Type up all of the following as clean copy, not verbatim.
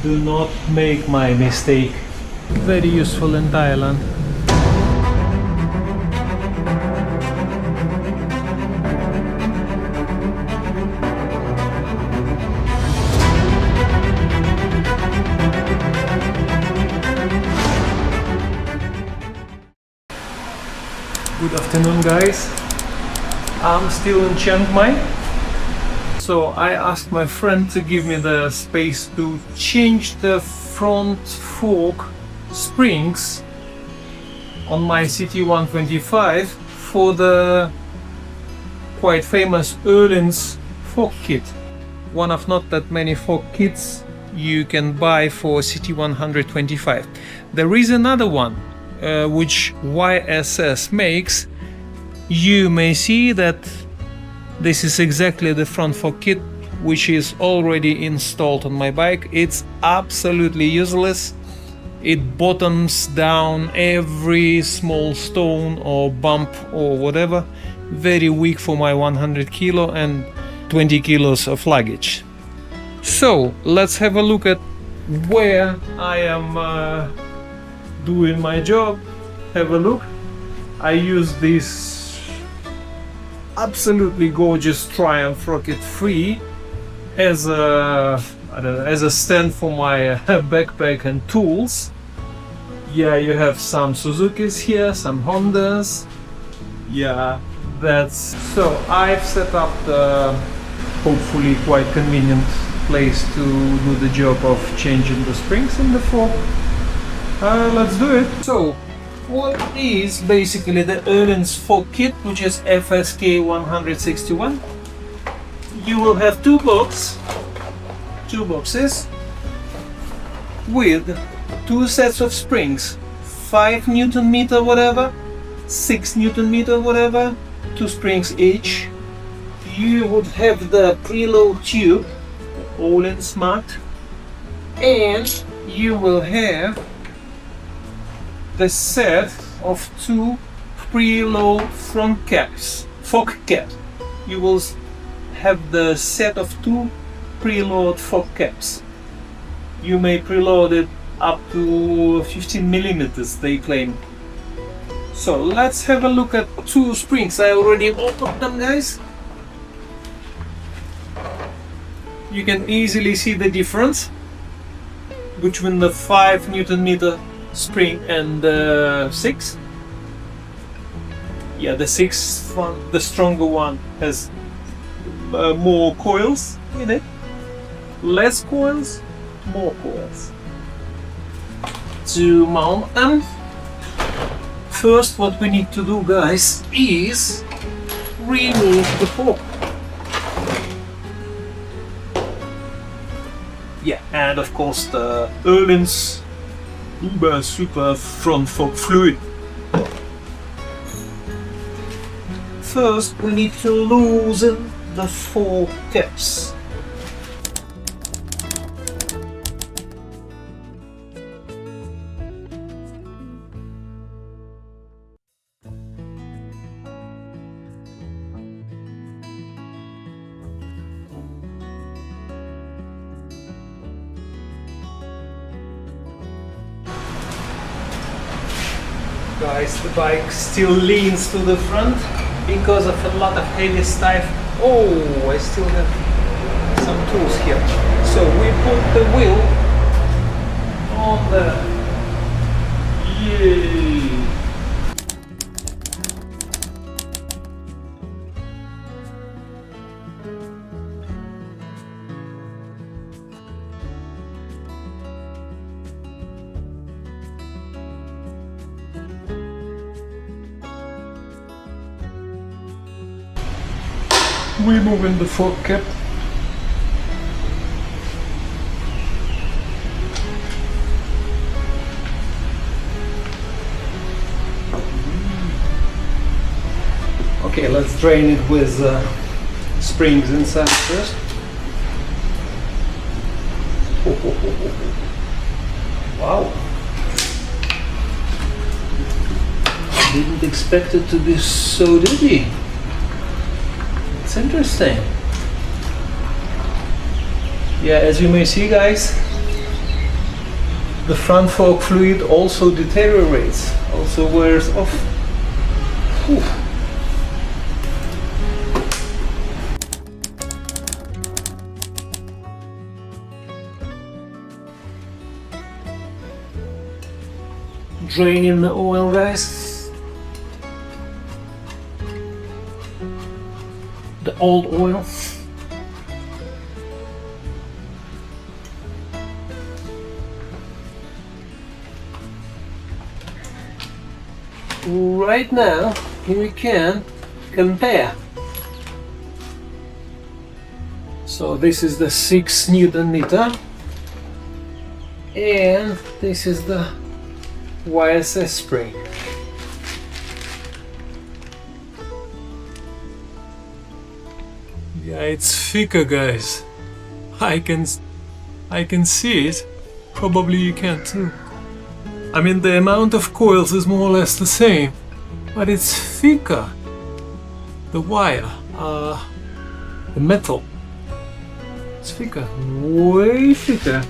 Do not make my mistake. Very useful in Thailand. Good afternoon, guys. I'm still in Chiang Mai. So I asked my friend to give me the space to change the front fork springs on my CT125 for the quite famous Öhlins fork kit. One of not that many fork kits you can buy for CT125. There is another one which YSS makes. You may see that this is exactly the front fork kit which is already installed on my bike. It's absolutely useless. It bottoms down every small stone or bump or whatever. Very weak for my 100 kilo and 20 kilos of luggage. So let's have a look at where I am doing my job. Have a look. I use this absolutely gorgeous Triumph Rocket 3 as a stand for my backpack and tools. Yeah, you have some Suzuki's here, some Hondas. Yeah, that's so I've set up the hopefully quite convenient place to do the job of changing the springs in the fork. Let's do it. So what is basically the Öhlins fork kit, which is FSK 161. You will have two boxes with two sets of springs, 5 Newton meter whatever, 6 Newton meter whatever, two springs each. You would have the preload tube, Öhlins marked, and you will have the set of two preload front caps, fork cap. You will have the set of two preload fork caps. You may preload it up to 15 millimeters, they claim. So let's have a look at two springs. I already opened them, guys. You can easily see the difference between the 5 Newton meter spring and the 6. Yeah, the 6 one, the stronger one, has more coils in it. Less coils, more coils. To mount them, first what we need to do, guys, is remove the fork. Yeah, and of course the Öhlins Uber Super front fork fluid. First we need to loosen the fork caps. Guys, the bike still leans to the front because of a lot of heavy stuff. Oh, I still have some tools here. So we put the wheel on the... Yay! Removing the fork cap. Okay, let's drain it with springs inside first. Wow! Didn't expect it to be so dirty. It's interesting. Yeah, as you may see, guys, the front fork fluid also deteriorates, also wears off. Whew. Draining the oil, guys. The old oil. Right now, we can compare. So this is the 6 Newton meter, and this is the YSS spring. Yeah, it's thicker, guys. I can see it. Probably you can too. I mean, the amount of coils is more or less the same, but it's thicker. The wire, the metal, it's thicker, way thicker.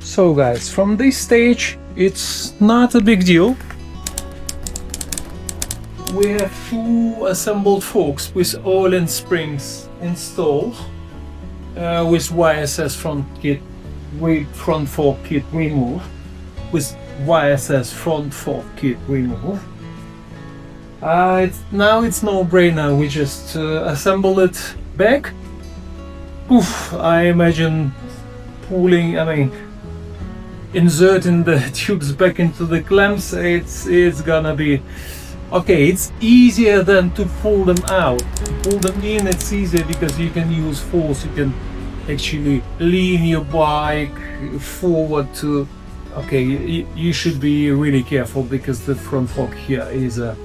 So guys, from this stage it's not a big deal. We have 2 assembled forks with Öhlins springs installed, with YSS front fork kit remove, with YSS front fork kit remove. Now it's no brainer, we just assemble it back. Oof, I imagine inserting the tubes back into the clamps, it's gonna be okay. It's easier than to pull them out. To pull them in, it's easier because you can use force. You can actually lean your bike forward to. Okay, you should be really careful because the front fork here is a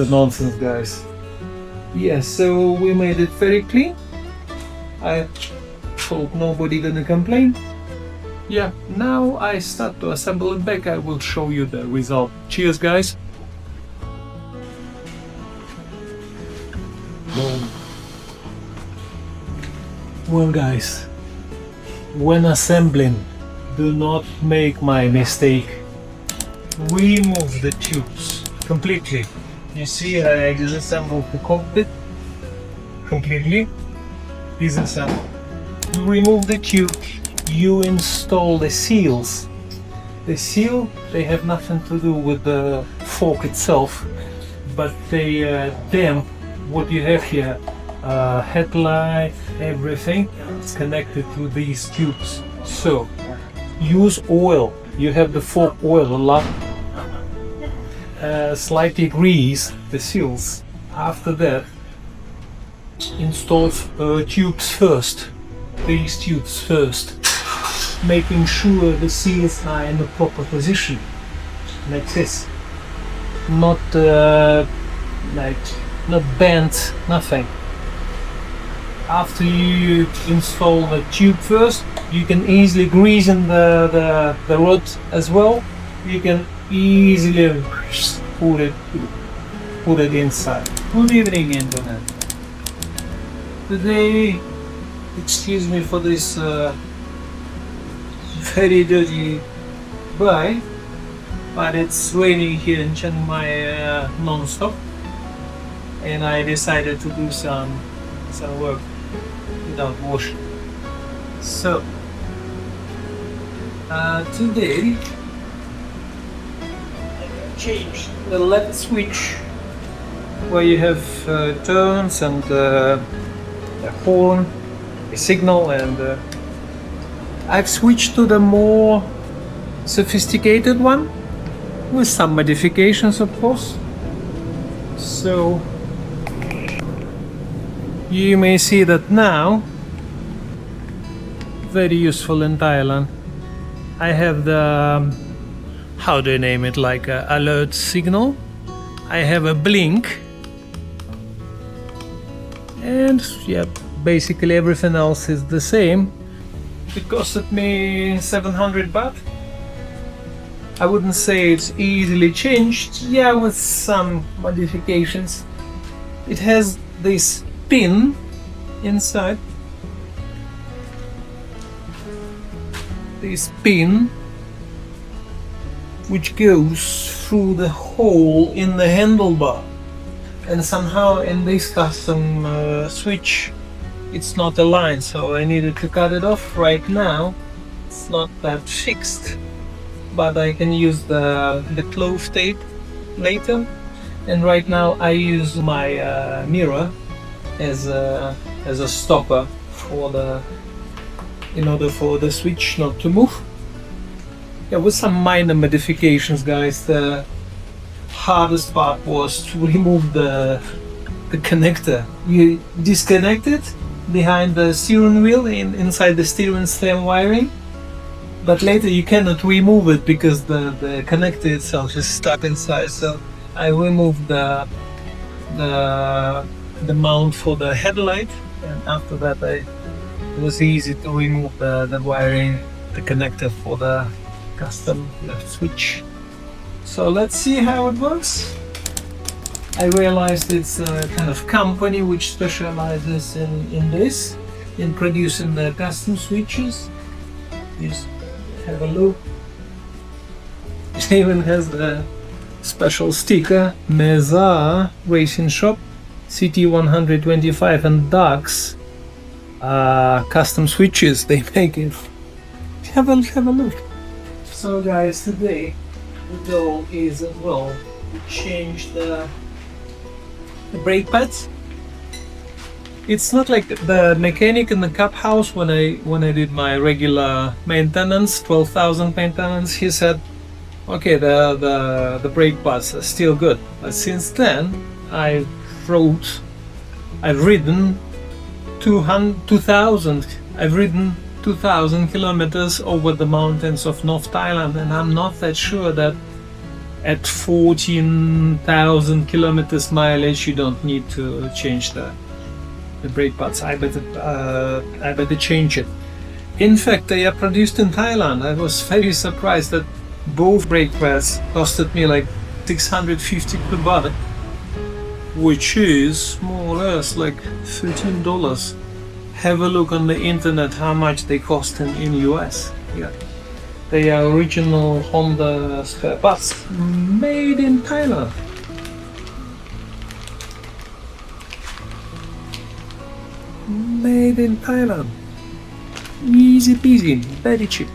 nonsense, guys. Yeah, so we made it very clean. I hope nobody gonna complain. Yeah, now I start to assemble it back. I will show you the result. Cheers, guys. Well, guys, when assembling, do not make my mistake. Remove the tubes completely. You see, I disassembled the cockpit completely. Disassemble. You remove the tube. You install the seals. The seal, they have nothing to do with the fork itself, but they damp what you have here. Headlight, everything is connected to these tubes. So use oil. You have the fork oil a lot. Slightly grease the seals. After that, install tubes first. These tubes first. Making sure the seals are in the proper position, like this, not not bent, nothing. After you install the tube first, you can easily grease in the rod as well. You can easily put it inside. Good evening, Internet. Today, excuse me for this very dirty ride, but it's raining here in Chiang Mai non-stop, and I decided to do some work without washing. So today I changed the left switch where you have turns and the horn, the signal, and I've switched to the more sophisticated one with some modifications, of course. So you may see that now, very useful in Thailand. I have the, how do you name it, like a alert signal. I have a blink, and yeah, basically everything else is the same. It costed me 700 baht. I wouldn't say it's easily changed, yeah, with some modifications. It has this pin inside, this pin which goes through the hole in the handlebar, and somehow in this custom switch it's not aligned, so I needed to cut it off. Right now it's not that fixed, but I can use the clove tape later. And right now I use my mirror as a stopper for the, in order for the switch not to move. Yeah, with some minor modifications, guys. The hardest part was to remove the connector. You disconnect it behind the steering wheel, inside the steering stem wiring, but later you cannot remove it because the connector itself is stuck inside. So I removed the mount for the headlight, and after that it was easy to remove the wiring, the connector for the custom left switch. So let's see how it works. I realized it's a kind of company which specializes in this, in producing the custom switches. Just have a look. It even has the special sticker, Mezaa Racing Shop, CT125 and Ducks custom switches they make it. Have a look. So guys, today the goal is as well to change the brake pads. It's not like the mechanic in the Cub House when I did my regular maintenance, 12,000 maintenance. He said, okay, the brake pads are still good. But since then, I've ridden 2,000 kilometers over the mountains of North Thailand, and I'm not that sure that at 14,000 kilometers mileage you don't need to change the brake pads. I better change it. In fact, they are produced in Thailand. I was very surprised that both brake pads costed me like 650 per baht, which is more or less like $13. Have a look on the internet how much they cost in US. Yeah, they are original Honda spare parts made in Thailand. Made in Thailand. Easy peasy, very cheap.